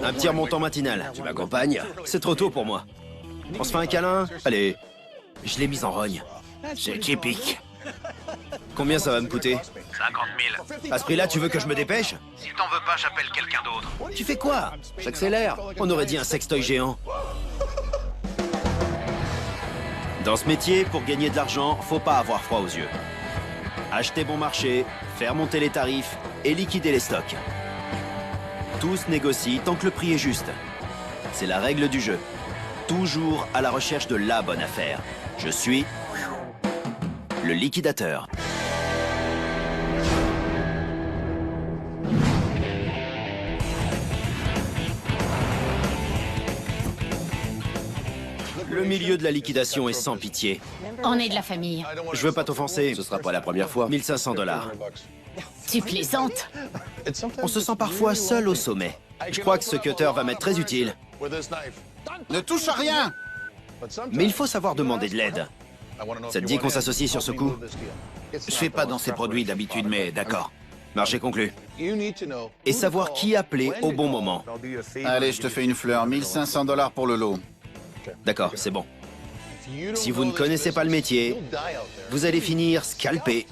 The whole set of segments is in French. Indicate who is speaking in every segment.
Speaker 1: Un petit remontant matinal.
Speaker 2: Tu m'accompagnes?
Speaker 1: C'est trop tôt pour moi. On se fait un câlin? Allez, je l'ai mise en rogne.
Speaker 2: C'est typique.
Speaker 1: Combien ça va me coûter?
Speaker 3: 50 000.
Speaker 1: À ce prix-là, tu veux que je me dépêche?
Speaker 3: Si t'en veux pas, j'appelle quelqu'un d'autre.
Speaker 1: Tu fais quoi?
Speaker 2: J'accélère.
Speaker 1: On aurait dit un sextoy géant. Dans ce métier, pour gagner de l'argent, faut pas avoir froid aux yeux. Acheter bon marché, faire monter les tarifs et liquider les stocks. Tout se négocie tant que le prix est juste. C'est la règle du jeu. Toujours à la recherche de la bonne affaire. Je suis le liquidateur. Le milieu de la liquidation est sans pitié.
Speaker 4: On est de la famille.
Speaker 1: Je veux pas t'offenser.
Speaker 2: Ce sera pas la première fois.
Speaker 1: 1500 $.
Speaker 4: Tu plaisantes?
Speaker 1: On se sent parfois seul au sommet. Je crois que ce cutter va m'être très utile.
Speaker 5: Ne touche à rien!
Speaker 1: Mais il faut savoir demander de l'aide. Ça te dit qu'on s'associe sur ce coup?
Speaker 5: Je fais pas dans ces produits d'habitude, mais d'accord.
Speaker 1: Marché conclu. Et savoir qui appeler au bon moment.
Speaker 5: Allez, je te fais une fleur. 1500 $ pour le lot.
Speaker 1: D'accord, c'est bon. Si vous ne connaissez pas le métier, vous allez finir scalpé.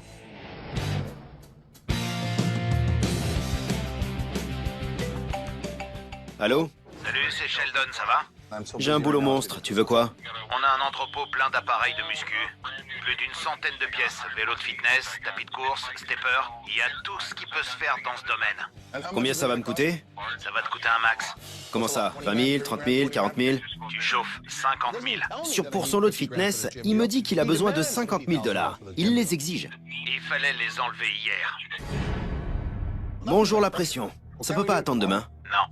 Speaker 1: Allô?
Speaker 3: Salut, c'est Sheldon, ça va?
Speaker 1: J'ai un boulot monstre, tu veux quoi?
Speaker 3: On a un entrepôt plein d'appareils de muscu. Plus d'une centaine de pièces. Vélo de fitness, tapis de course, stepper. Il y a tout ce qui peut se faire dans ce domaine.
Speaker 1: Combien ça va me coûter?
Speaker 3: Ça va te coûter un max.
Speaker 1: Comment ça? 20 000, 30 000, 40 000?
Speaker 3: Tu chauffes 50 000.
Speaker 1: Pour son lot de fitness, il me dit qu'il a besoin de 50 000 $. Il les exige.
Speaker 3: Il fallait les enlever hier.
Speaker 1: Bonjour la pression. Ça peut pas attendre demain.
Speaker 3: Non.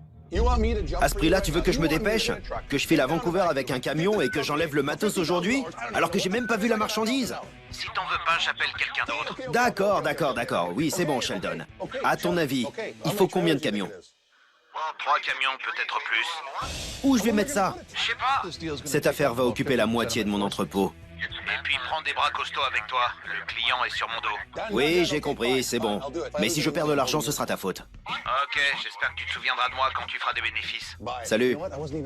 Speaker 1: À ce prix-là, tu veux que je me dépêche? Que je file à Vancouver avec un camion et que j'enlève le matos aujourd'hui? Alors que j'ai même pas vu la marchandise?
Speaker 3: Si t'en veux pas, j'appelle quelqu'un d'autre.
Speaker 1: D'accord. Oui, c'est bon, Sheldon. À ton avis, il faut combien de camions?
Speaker 3: 3 camions, peut-être plus.
Speaker 1: Où je vais mettre ça?
Speaker 3: Je sais pas.
Speaker 1: Cette affaire va occuper la moitié de mon entrepôt.
Speaker 3: Et puis prends des bras costauds avec toi. Le client est sur mon dos.
Speaker 1: Oui, j'ai compris, c'est bon. Mais si je perds de l'argent, ce sera ta faute.
Speaker 3: Ok, j'espère que tu te souviendras de moi quand tu feras des bénéfices.
Speaker 1: Salut.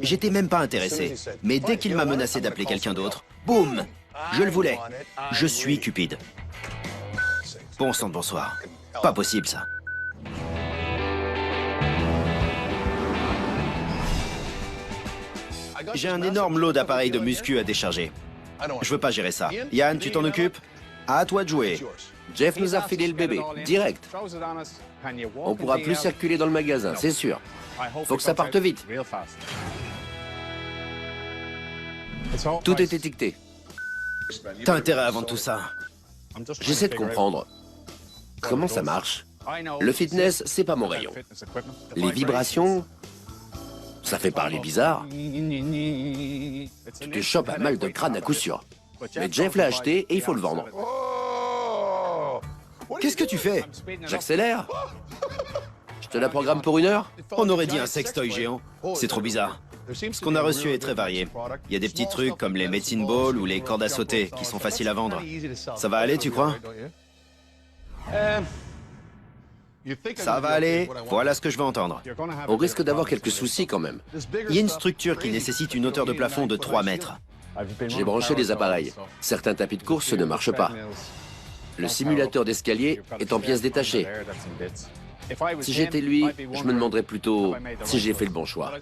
Speaker 1: J'étais même pas intéressé. Mais dès qu'il m'a menacé d'appeler quelqu'un d'autre, boum! Je le voulais. Je suis Cupide. Bon sang de bonsoir. Pas possible, ça. J'ai un énorme lot d'appareils de muscu à décharger. Je veux pas gérer ça. Yann, tu t'en occupes? À toi de jouer.
Speaker 2: Jeff nous a refilé le bébé, direct. On pourra plus circuler dans le magasin, c'est sûr. Faut que ça parte vite. Tout est étiqueté.
Speaker 1: T'as intérêt à vendre tout ça.
Speaker 2: J'essaie de comprendre. Comment ça marche? Le fitness, c'est pas mon rayon. Les vibrations, ça fait parler bizarre. Tu te chopes un mal de crâne à coup sûr. Mais Jeff l'a acheté et il faut le vendre.
Speaker 1: Qu'est-ce que tu fais?
Speaker 2: J'accélère. Je te la programme pour 1 heure?
Speaker 1: On aurait dit un sextoy géant. C'est trop bizarre. Ce qu'on a reçu est très varié. Il y a des petits trucs comme les medicine balls ou les cordes à sauter qui sont faciles à vendre. Ça va aller, tu crois? Ça va aller. Voilà ce que je veux entendre.
Speaker 2: On risque d'avoir quelques soucis quand même.
Speaker 1: Il y a une structure qui nécessite une hauteur de plafond de 3 mètres.
Speaker 2: J'ai branché les appareils. Certains tapis de course ne marchent pas. Le simulateur d'escalier est en pièces détachées. Si j'étais lui, je me demanderais plutôt si j'ai fait le bon choix.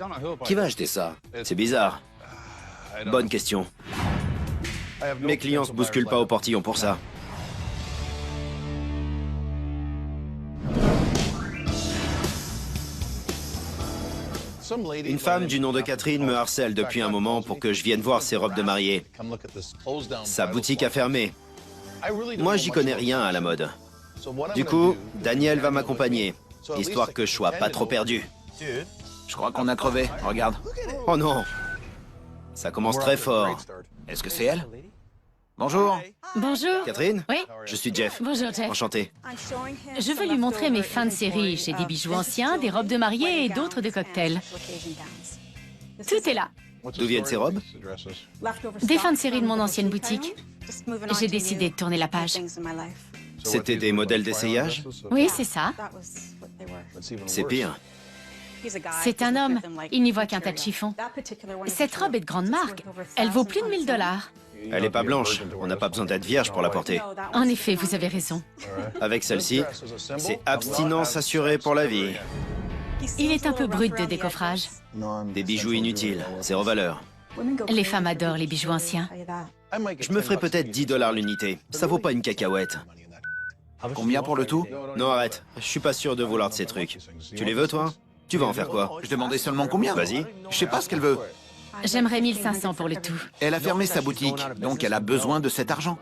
Speaker 2: Qui va acheter ça?
Speaker 1: C'est bizarre. Bonne question. Mes clients se bousculent pas au portillon pour ça. Une femme du nom de Catherine me harcèle depuis un moment pour que je vienne voir ses robes de mariée. Sa boutique a fermé. Moi, j'y connais rien à la mode. Du coup, Daniel va m'accompagner, histoire que je sois pas trop perdu.
Speaker 5: Je crois qu'on a crevé. Regarde.
Speaker 1: Oh non! Ça commence très fort.
Speaker 5: Est-ce que c'est elle? Bonjour.
Speaker 4: Bonjour.
Speaker 1: Catherine?
Speaker 4: Oui?
Speaker 1: Je suis Jeff.
Speaker 4: Bonjour, Jeff.
Speaker 1: Enchanté.
Speaker 4: Je veux lui montrer mes fins de série. J'ai des bijoux anciens, des robes de mariée et d'autres de cocktails. Tout est là.
Speaker 1: D'où viennent ces robes?
Speaker 4: Des fins de série de mon ancienne boutique. J'ai décidé de tourner la page.
Speaker 1: C'était des modèles d'essayage?
Speaker 4: Oui, c'est ça.
Speaker 1: C'est pire.
Speaker 4: C'est un homme. Il n'y voit qu'un tas de chiffons. Cette robe est de grande marque. Elle vaut plus de 1000 $.
Speaker 1: Elle est pas blanche. On n'a pas besoin d'être vierge pour la porter.
Speaker 4: En effet, vous avez raison.
Speaker 1: Avec celle-ci, c'est abstinence assurée pour la vie.
Speaker 4: Il est un peu brut de décoffrage.
Speaker 1: Des bijoux inutiles, zéro valeur.
Speaker 4: Les femmes adorent les bijoux anciens.
Speaker 1: Je me ferai peut-être 10 $ l'unité. Ça vaut pas une cacahuète.
Speaker 5: Combien pour le tout?
Speaker 1: Non, arrête. Je suis pas sûr de vouloir de ces trucs. Tu les veux, toi? Tu vas en faire quoi?
Speaker 5: Je demandais seulement combien.
Speaker 1: Vas-y.
Speaker 5: Je sais pas ce qu'elle veut.
Speaker 4: J'aimerais 1500 pour le tout.
Speaker 5: Elle a fermé sa boutique, donc elle a besoin de cet argent.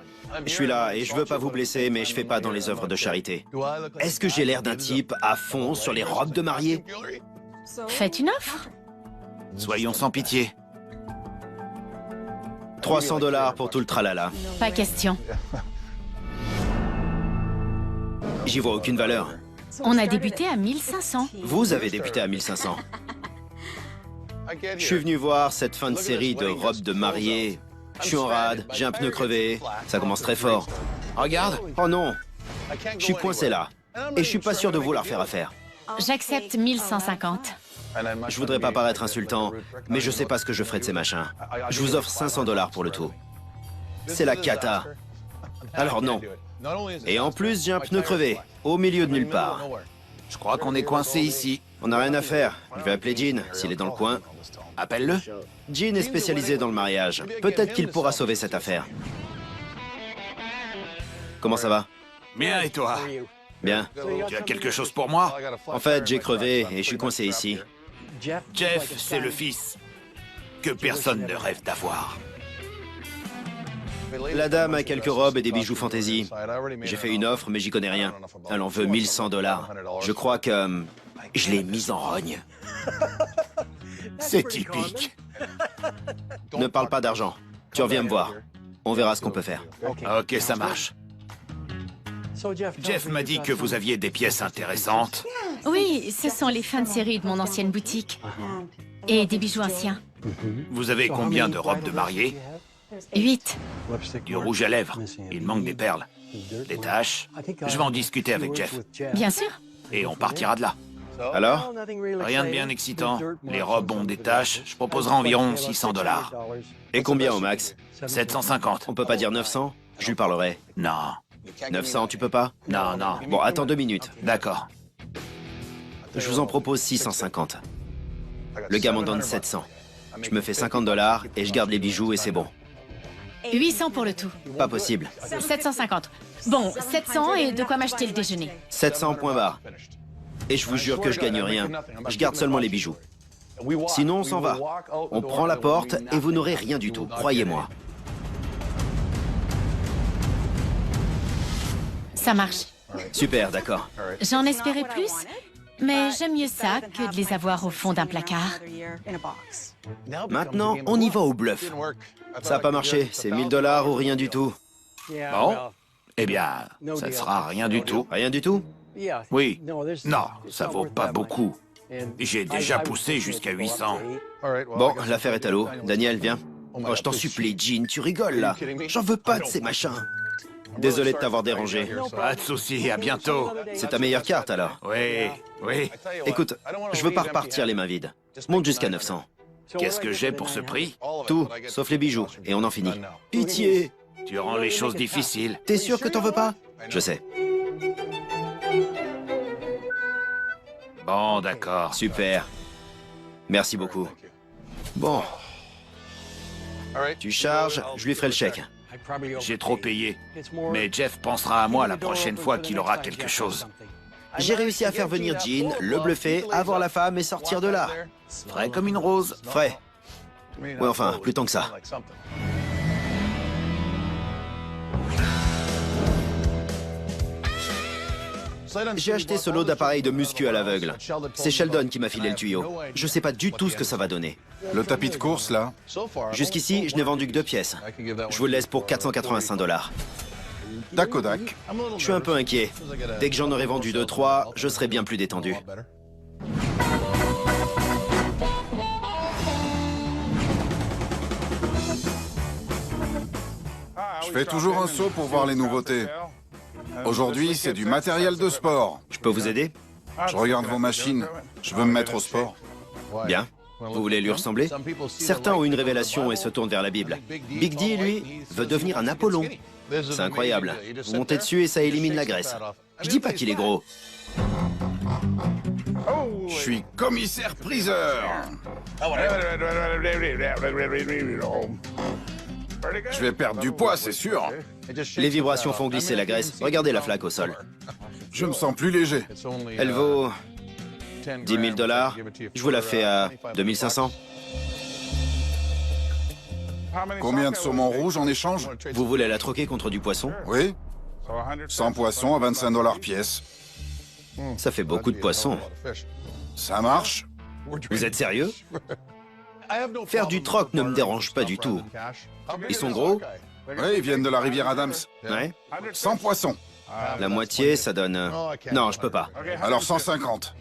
Speaker 1: Je suis là et je veux pas vous blesser, mais je fais pas dans les œuvres de charité. Est-ce que j'ai l'air d'un type à fond sur les robes de mariée?
Speaker 4: Faites une offre.
Speaker 5: Soyons sans pitié.
Speaker 1: 300 $ pour tout le tralala.
Speaker 4: Pas question.
Speaker 1: J'y vois aucune valeur.
Speaker 4: On a débuté à 1500.
Speaker 1: Vous avez débuté à 1500. Je suis venu voir cette fin de série de robes de mariée. Je suis en rade, j'ai un pneu crevé. Ça commence très fort.
Speaker 5: Regarde.
Speaker 1: Oh non, je suis coincé là. Et je suis pas sûr de vouloir faire affaire.
Speaker 4: J'accepte 1150.
Speaker 1: Je voudrais pas paraître insultant, mais je sais pas ce que je ferai de ces machins. Je vous offre 500 $ pour le tout. C'est la cata. Alors non. Et en plus, j'ai un pneu crevé, au milieu de nulle part.
Speaker 5: Je crois qu'on est coincé ici.
Speaker 1: On n'a rien à faire. Je vais appeler Jean, s'il est dans le coin.
Speaker 5: Appelle-le.
Speaker 1: Jean est spécialisé dans le mariage. Peut-être qu'il pourra sauver cette affaire. Comment ça va?
Speaker 5: Bien, et toi?
Speaker 1: Bien.
Speaker 5: Tu as quelque chose pour moi?
Speaker 1: En fait, j'ai crevé et je suis coincé ici.
Speaker 5: Jeff, c'est le fils que personne ne rêve d'avoir.
Speaker 1: La dame a quelques robes et des bijoux fantaisie. J'ai fait une offre, mais j'y connais rien. Elle en veut 1100 $. Je crois que je l'ai mise en rogne.
Speaker 5: C'est typique.
Speaker 1: Ne parle pas d'argent. Tu reviens me voir. On verra ce qu'on peut faire.
Speaker 5: Ok, ça marche. Jeff m'a dit que vous aviez des pièces intéressantes.
Speaker 4: Oui, ce sont les fins de série de mon ancienne boutique. Et des bijoux anciens.
Speaker 5: Vous avez combien de robes de mariée?
Speaker 4: 8.
Speaker 5: Du rouge à lèvres. Il manque des perles. Des taches. Je vais en discuter avec Jeff.
Speaker 4: Bien sûr.
Speaker 5: Et on partira de là.
Speaker 1: Alors?
Speaker 5: Rien de bien excitant. Les robes ont des taches. Je proposerai environ 600 $.
Speaker 1: Et combien au max?
Speaker 5: 750.
Speaker 1: On peut pas dire 900? Je lui parlerai.
Speaker 5: Non.
Speaker 1: 900, tu peux pas?
Speaker 5: Non, non.
Speaker 1: Bon, attends 2 minutes.
Speaker 5: D'accord.
Speaker 1: Je vous en propose 650. Le gars m'en donne 700. Je me fais 50 $ et je garde les bijoux et c'est bon.
Speaker 4: 800 pour le tout.
Speaker 1: Pas possible.
Speaker 4: 750. Bon, 700 et de quoi m'acheter le déjeuner.
Speaker 1: 700 points barre. Et je vous jure que je gagne rien. Je garde seulement les bijoux. Sinon, on s'en va. On prend la porte et vous n'aurez rien du tout, croyez-moi.
Speaker 4: Ça marche.
Speaker 1: Super, d'accord.
Speaker 4: J'en espérais plus, mais j'aime mieux ça que de les avoir au fond d'un placard.
Speaker 1: Maintenant, on y va au bluff. Ça n'a pas marché, c'est 1000 $ ou rien du tout.
Speaker 5: Bon. Eh bien, ça ne sera rien du tout.
Speaker 1: Rien du tout?
Speaker 5: Oui. Non, ça vaut pas beaucoup. J'ai déjà poussé jusqu'à 800.
Speaker 1: Bon, l'affaire est à l'eau. Daniel, viens. Oh, je t'en supplie, Jean, tu rigoles là. J'en veux pas de ces machins. Désolé de t'avoir dérangé.
Speaker 5: Pas de souci, à bientôt.
Speaker 1: C'est ta meilleure carte alors?
Speaker 5: Oui, oui.
Speaker 1: Écoute, je veux pas repartir les mains vides. Monte jusqu'à 900.
Speaker 5: Qu'est-ce que j'ai pour ce prix?
Speaker 1: Tout, sauf les bijoux, et on en finit. Pitié!
Speaker 5: Tu rends les choses difficiles.
Speaker 1: T'es sûr que t'en veux pas? Je sais.
Speaker 5: Bon, d'accord.
Speaker 1: Super. Merci beaucoup. Bon. Tu charges, je lui ferai le chèque.
Speaker 5: J'ai trop payé. Mais Jeff pensera à moi la prochaine fois qu'il aura quelque chose.
Speaker 1: J'ai réussi à faire venir Jean, le bluffer, avoir la femme et sortir de là.
Speaker 5: Frais comme une rose.
Speaker 1: Frais. Ouais, enfin, plus tant que ça. J'ai acheté ce lot d'appareils de muscu à l'aveugle. C'est Sheldon qui m'a filé le tuyau. Je sais pas du tout ce que ça va donner.
Speaker 6: Le tapis de course, là?
Speaker 1: Jusqu'ici, je n'ai vendu que 2 pièces. Je vous le laisse pour 485 $.
Speaker 6: Tac au dac.
Speaker 1: Je suis un peu inquiet. Dès que j'en aurai vendu 2-3, je serai bien plus détendu.
Speaker 6: Je fais toujours un saut pour voir les nouveautés. Aujourd'hui, c'est du matériel de sport.
Speaker 1: Je peux vous aider?
Speaker 6: Je regarde vos machines. Je veux me mettre au sport.
Speaker 1: Bien. Vous voulez lui ressembler? Certains ont une révélation et se tournent vers la Bible. Big D, lui, veut devenir un Apollon. C'est incroyable. Vous montez dessus et ça élimine la graisse. Je dis pas qu'il est gros.
Speaker 6: Je suis commissaire-priseur. Je vais perdre du poids, c'est sûr.
Speaker 1: Les vibrations font glisser la graisse. Regardez la flaque au sol.
Speaker 6: Je me sens plus léger.
Speaker 1: Elle vaut 10 000 $. Je vous la fais à 2500.
Speaker 6: Combien de saumon rouge en échange?
Speaker 1: Vous voulez la troquer contre du poisson?
Speaker 6: Oui. 100 poissons à 25 $ pièce.
Speaker 1: Ça fait beaucoup de poissons.
Speaker 6: Ça marche?
Speaker 1: Vous êtes sérieux? Faire du troc ne me dérange pas du tout. Ils sont gros?
Speaker 6: Oui, ils viennent de la rivière Adams.
Speaker 1: Ouais.
Speaker 6: 100 poissons.
Speaker 1: La moitié, ça donne... Non, je peux pas.
Speaker 6: Alors 150.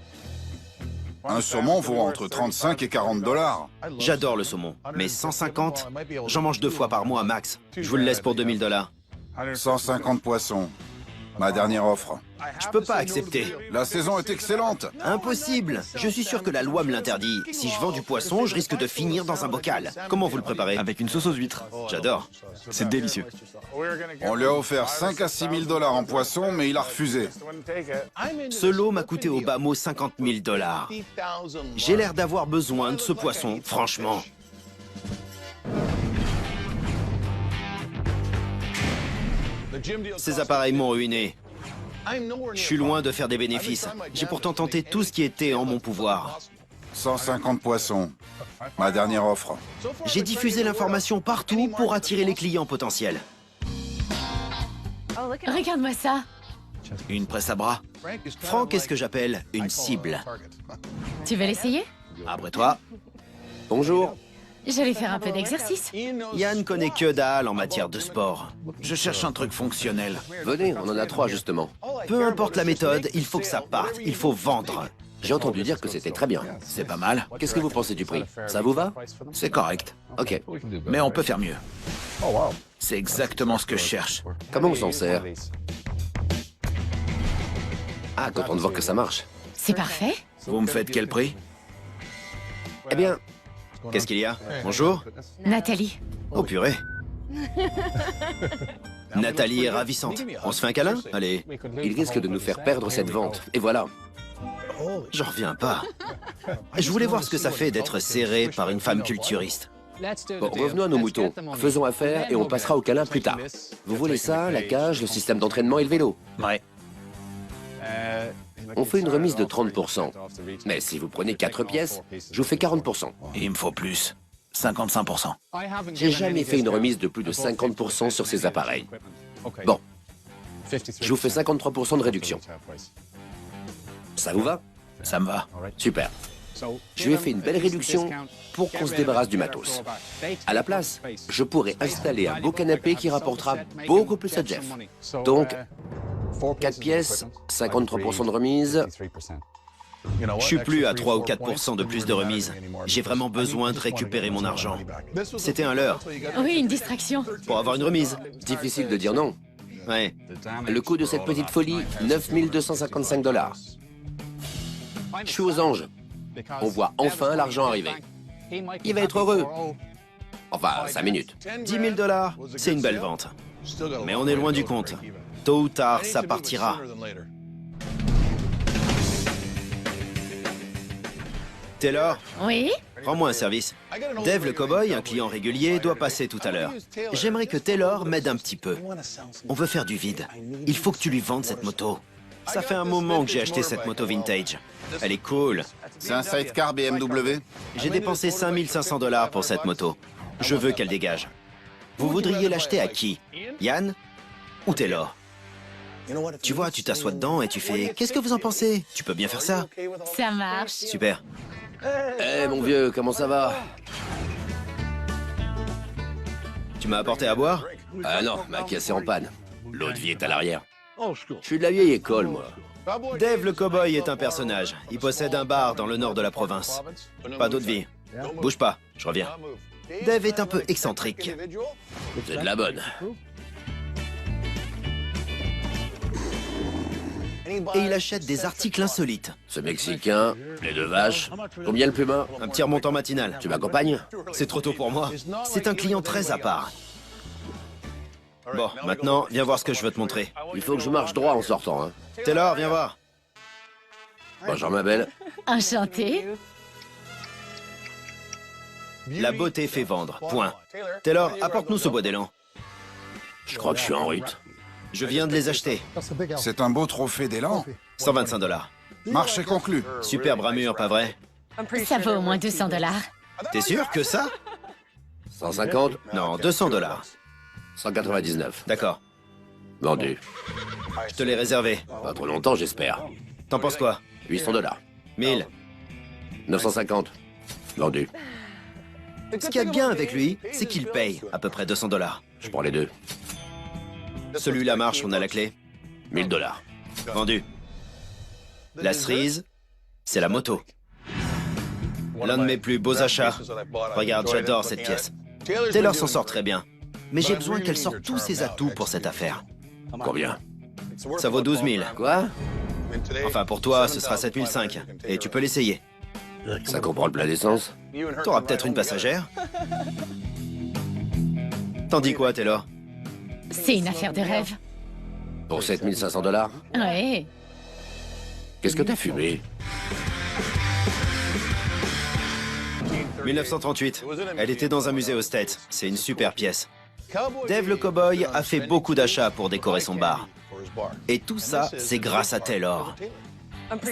Speaker 6: Un saumon vaut entre 35 et 40 $.
Speaker 1: J'adore le saumon, mais 150, j'en mange 2 fois par mois max. Je vous le laisse pour 2000 $.
Speaker 6: 150 poissons. Ma dernière offre.
Speaker 1: Je peux pas accepter.
Speaker 6: La saison est excellente.
Speaker 1: Impossible. Je suis sûr que la loi me l'interdit. Si je vends du poisson, je risque de finir dans un bocal. Comment vous le préparez?
Speaker 7: Avec une sauce aux huîtres.
Speaker 1: J'adore.
Speaker 7: C'est délicieux.
Speaker 6: On lui a offert 5 à 6 000 $ en poisson, mais il a refusé.
Speaker 1: Ce lot m'a coûté au bas mot 50 000 $. J'ai l'air d'avoir besoin de ce poisson, franchement. Ces appareils m'ont ruiné. Je suis loin de faire des bénéfices. J'ai pourtant tenté tout ce qui était en mon pouvoir.
Speaker 6: 150 poissons. Ma dernière offre.
Speaker 1: J'ai diffusé l'information partout pour attirer les clients potentiels.
Speaker 4: Regarde-moi ça.
Speaker 1: Une presse à bras. Franck est ce que j'appelle une cible.
Speaker 4: Tu veux l'essayer?
Speaker 1: Après toi,
Speaker 2: Bonjour.
Speaker 4: J'allais faire un peu d'exercice.
Speaker 1: Yann connaît que dalle en matière de sport.
Speaker 5: Je cherche un truc fonctionnel.
Speaker 2: Venez, on en a 3 justement.
Speaker 1: Peu importe la méthode, il faut que ça parte. Il faut vendre.
Speaker 2: J'ai entendu dire que c'était très bien.
Speaker 5: C'est pas mal.
Speaker 2: Qu'est-ce que vous pensez du prix? Ça vous va?
Speaker 5: C'est correct.
Speaker 2: Ok.
Speaker 5: Mais on peut faire mieux. C'est exactement ce que je cherche.
Speaker 2: Comment on s'en sert? Ah, content de voir que ça marche.
Speaker 4: C'est parfait.
Speaker 5: Vous me faites quel prix?
Speaker 2: Eh bien,
Speaker 1: Qu'est-ce qu'il y a? Bonjour.
Speaker 4: Nathalie.
Speaker 1: Oh purée. Nathalie est ravissante. On se fait un câlin? Allez.
Speaker 2: il risque de nous faire perdre cette vente. Et voilà.
Speaker 1: J'en reviens pas. Je voulais voir ce que ça fait d'être serré par une femme culturiste.
Speaker 2: Bon, revenons à nos moutons. Faisons affaire et on passera au câlin plus tard. Vous voulez ça, la cage, le système d'entraînement et le vélo?
Speaker 5: Ouais.
Speaker 2: On fait une remise de 30%. Mais si vous prenez 4 pièces, je vous fais 40%.
Speaker 5: Il me faut plus. 55%.
Speaker 2: J'ai jamais fait une remise de plus de 50% sur ces appareils. Bon, je vous fais 53% de réduction. Ça vous va?
Speaker 5: Ça me va.
Speaker 2: Super. Je lui ai fait une belle réduction pour qu'on se débarrasse du matos. À la place, je pourrais installer un beau canapé qui rapportera beaucoup plus à Jeff. Donc, 4 pièces, 53% de remise.
Speaker 1: Je suis plus à 3 ou 4% de plus de remise. J'ai vraiment besoin de récupérer mon argent. C'était un leurre.
Speaker 4: Oui, une distraction.
Speaker 1: Pour avoir une remise.
Speaker 2: Difficile de dire non.
Speaker 1: Ouais.
Speaker 2: Le coût de cette petite folie, 9 255 $. Je suis aux anges. On voit enfin l'argent arriver. Il va être heureux. Enfin, 5 minutes.
Speaker 1: 10 000 $, c'est une belle vente. Mais on est loin du compte. Tôt ou tard, ça partira. Taylor,
Speaker 4: Oui?
Speaker 1: rends-moi un service. Dave le cowboy, un client régulier, doit passer tout à l'heure. J'aimerais que Taylor m'aide un petit peu. On veut faire du vide. Il faut que tu lui vendes cette moto. Ça fait un moment que j'ai acheté cette moto vintage. Elle est cool.
Speaker 6: C'est un sidecar BMW?
Speaker 1: J'ai dépensé 5 500 $ pour cette moto. Je veux qu'elle dégage. Vous voudriez l'acheter à qui? Yann ou Taylor? Tu vois, tu t'assois dedans et tu fais « Qu'est-ce que vous en pensez ?» Tu peux bien faire ça.
Speaker 4: Ça marche.
Speaker 1: Super.
Speaker 2: Eh mon vieux, comment ça va?
Speaker 1: Tu m'as apporté à boire?
Speaker 2: Ah non, ma caisse est en panne. L'eau de vie est à l'arrière. Je suis de la vieille école, moi.
Speaker 1: Dave le cowboy est un personnage. Il possède un bar dans le nord de la province. Pas d'eau de vie. Bouge pas, je reviens. Dave est un peu excentrique.
Speaker 2: C'est de la bonne.
Speaker 1: Et il achète des articles insolites.
Speaker 2: Ce Mexicain, les 2 vaches. Combien le puma?
Speaker 1: Un petit remontant matinal.
Speaker 2: Tu m'accompagnes?
Speaker 1: C'est trop tôt pour moi. C'est un client très à part. Bon, maintenant, viens voir ce que je veux te montrer.
Speaker 2: Il faut que je marche droit en sortant, hein.
Speaker 1: Taylor, viens voir.
Speaker 2: Bonjour ma belle.
Speaker 4: Enchantée.
Speaker 1: La beauté fait vendre. Point. Taylor, apporte-nous ce bois d'élan.
Speaker 2: Je crois que je suis en route.
Speaker 1: Je viens de les acheter.
Speaker 6: C'est un beau trophée d'élan.
Speaker 1: 125 $.
Speaker 6: Marché conclu.
Speaker 1: Superbe ramure, pas vrai?
Speaker 4: Ça vaut au moins 200 $.
Speaker 1: T'es sûr que ça?
Speaker 2: 150?
Speaker 1: Non, 200 $.
Speaker 2: 199.
Speaker 1: D'accord.
Speaker 2: Vendu.
Speaker 1: Je te l'ai réservé.
Speaker 2: Pas trop longtemps, j'espère.
Speaker 1: T'en penses quoi?
Speaker 2: 800 $.
Speaker 1: 1000.
Speaker 2: 950. Vendu.
Speaker 1: Ce qu'il y a de bien avec lui, c'est qu'il paye à peu près 200 $.
Speaker 2: Je prends les 2.
Speaker 1: Celui-là marche, on a la clé.
Speaker 2: 1000 $.
Speaker 1: Vendu. La cerise, c'est la moto. L'un de mes plus beaux achats. Regarde, j'adore cette pièce. Taylor s'en sort très bien. Mais j'ai besoin qu'elle sorte tous ses atouts pour cette affaire.
Speaker 2: Combien?
Speaker 1: Ça vaut 12 000.
Speaker 2: Quoi?
Speaker 1: Enfin, pour toi, ce sera 7 500. Et tu peux l'essayer.
Speaker 2: Ça comprend le plein d'essence?
Speaker 1: T'auras peut-être une passagère. T'en dis quoi, Taylor?
Speaker 4: C'est une affaire de rêve.
Speaker 2: Pour 7500 $?
Speaker 4: Ouais.
Speaker 2: Qu'est-ce que t'as fumé?
Speaker 1: 1938. Elle était dans un musée aux States. C'est une super pièce. Dave le cowboy a fait beaucoup d'achats pour décorer son bar. Et tout ça, c'est grâce à Taylor.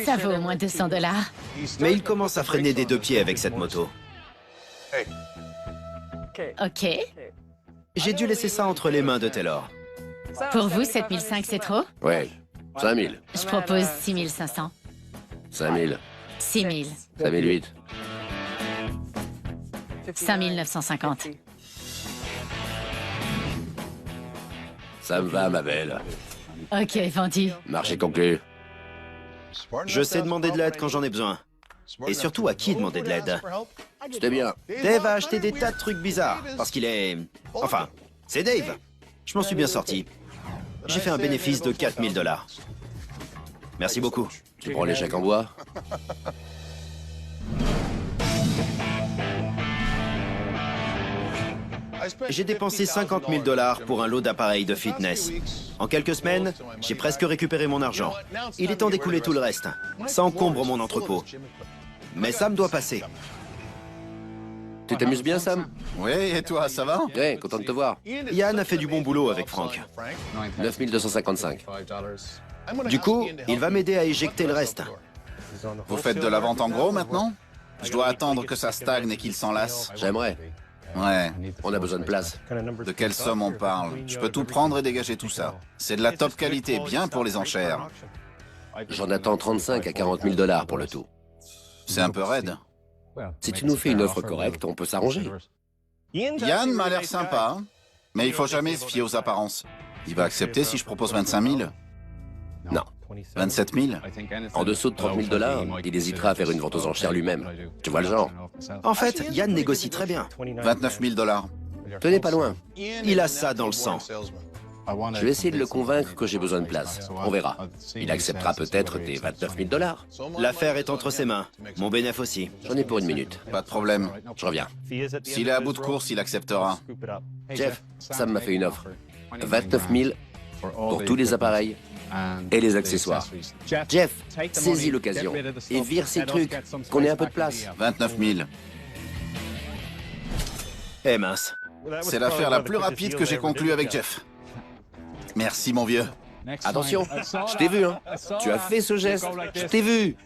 Speaker 4: Ça vaut au moins 200 $.
Speaker 1: Mais il commence à freiner des 2 pieds avec cette moto.
Speaker 4: Ok.
Speaker 1: J'ai dû laisser ça entre les mains de Taylor.
Speaker 4: Pour vous, 7500 c'est trop?
Speaker 2: Ouais. 5000.
Speaker 4: Je propose 6500.
Speaker 2: 5000.
Speaker 4: 6000.
Speaker 2: 5008.
Speaker 4: 5950.
Speaker 2: Ça me va, ma belle.
Speaker 4: Ok, vendu.
Speaker 2: Marché conclu.
Speaker 1: Je sais demander de l'aide quand j'en ai besoin. Et surtout à qui demander de l'aide.
Speaker 2: C'était bien.
Speaker 1: Dave a acheté des tas de trucs bizarres. Parce qu'il est... Enfin, c'est Dave. Je m'en suis bien sorti. J'ai fait un bénéfice de 4000 $. Merci beaucoup.
Speaker 2: Tu prends les chèques en bois?
Speaker 1: J'ai dépensé 50 000 $ pour un lot d'appareils de fitness. En quelques semaines, j'ai presque récupéré mon argent. Il est temps d'écouler tout le reste. Ça encombre mon entrepôt. Mais ça me doit passer.
Speaker 2: Tu t'amuses bien, Sam?
Speaker 6: Oui, et toi, ça va?
Speaker 2: Ouais, content de te voir.
Speaker 1: Yann a fait du bon boulot avec Franck.
Speaker 2: 9255.
Speaker 1: Du coup, il va m'aider à éjecter le reste.
Speaker 6: Vous faites de la vente en gros maintenant? Je dois attendre que ça stagne et qu'il s'en lasse.
Speaker 2: J'aimerais.
Speaker 6: Ouais.
Speaker 2: On a besoin de place.
Speaker 6: De quelle somme on parle? Je peux tout prendre et dégager tout ça. C'est de la top qualité, bien pour les enchères.
Speaker 2: J'en attends 35 à 40 000 $ pour le tout.
Speaker 6: C'est un peu raide.
Speaker 2: Si tu nous fais une offre correcte, on peut s'arranger.
Speaker 6: Yann m'a l'air sympa, mais il faut jamais se fier aux apparences. Il va accepter si je propose 25 000?
Speaker 2: Non.
Speaker 6: 27 000?
Speaker 2: En dessous de 30 000 $, il hésitera à faire une vente aux enchères lui-même. Tu vois le genre?
Speaker 1: En fait, Yann négocie très bien.
Speaker 6: 29 000 $.
Speaker 2: Tenez pas loin.
Speaker 1: Il a ça dans le sang.
Speaker 2: Je vais essayer de le convaincre que j'ai besoin de place. On verra. Il acceptera peut-être tes 29 000 $.
Speaker 1: L'affaire est entre ses mains. Mon bénéfice aussi.
Speaker 2: J'en ai pour une minute.
Speaker 6: Pas de problème.
Speaker 2: Je reviens.
Speaker 6: S'il est à bout de course, il acceptera.
Speaker 2: Jeff, Sam m'a fait une offre. 29 000 pour tous les appareils et les accessoires. Jeff, saisis l'occasion et vire ces trucs, qu'on ait un peu de place.
Speaker 6: 29 000.
Speaker 1: Eh mince.
Speaker 6: C'est l'affaire la plus rapide que j'ai conclue avec Jeff. Merci, mon vieux.
Speaker 2: Attention, je t'ai vu, hein. Tu as fait ce geste, je t'ai vu.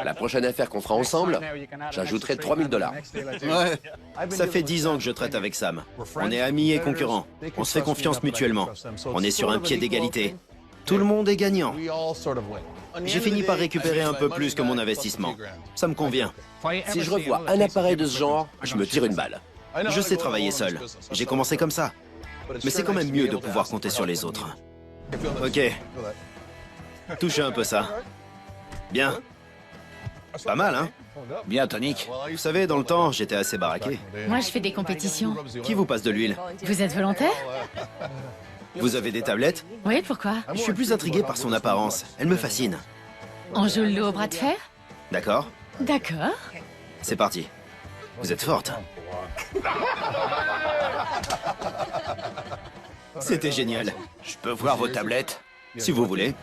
Speaker 2: La prochaine affaire qu'on fera ensemble, j'ajouterai 3 000 $.
Speaker 6: Ouais.
Speaker 1: Ça fait 10 ans que je traite avec Sam. On est amis et concurrents. On se fait confiance mutuellement. On est sur un pied d'égalité. Tout le monde est gagnant. J'ai fini par récupérer un peu plus que mon investissement. Ça me convient.
Speaker 2: Si je revois un appareil de ce genre, je me tire une balle.
Speaker 1: Je sais travailler seul. J'ai commencé comme ça. Mais c'est quand même mieux de pouvoir compter sur les autres. Ok. Touchez un peu ça. Bien. Pas mal, hein?
Speaker 5: Bien tonique.
Speaker 1: Vous savez, dans le temps, j'étais assez baraqué.
Speaker 4: Moi, je fais des compétitions.
Speaker 1: Qui vous passe de l'huile?
Speaker 4: Vous êtes volontaire?
Speaker 1: Vous avez des tablettes?
Speaker 4: Oui, pourquoi?
Speaker 1: Je suis plus intrigué par son apparence. Elle me fascine.
Speaker 4: On joue le lot au bras de fer?
Speaker 1: D'accord?
Speaker 4: D'accord.
Speaker 1: C'est parti. Vous êtes forte. C'était génial.
Speaker 5: Je peux voir vos tablettes?
Speaker 1: Si vous voulez.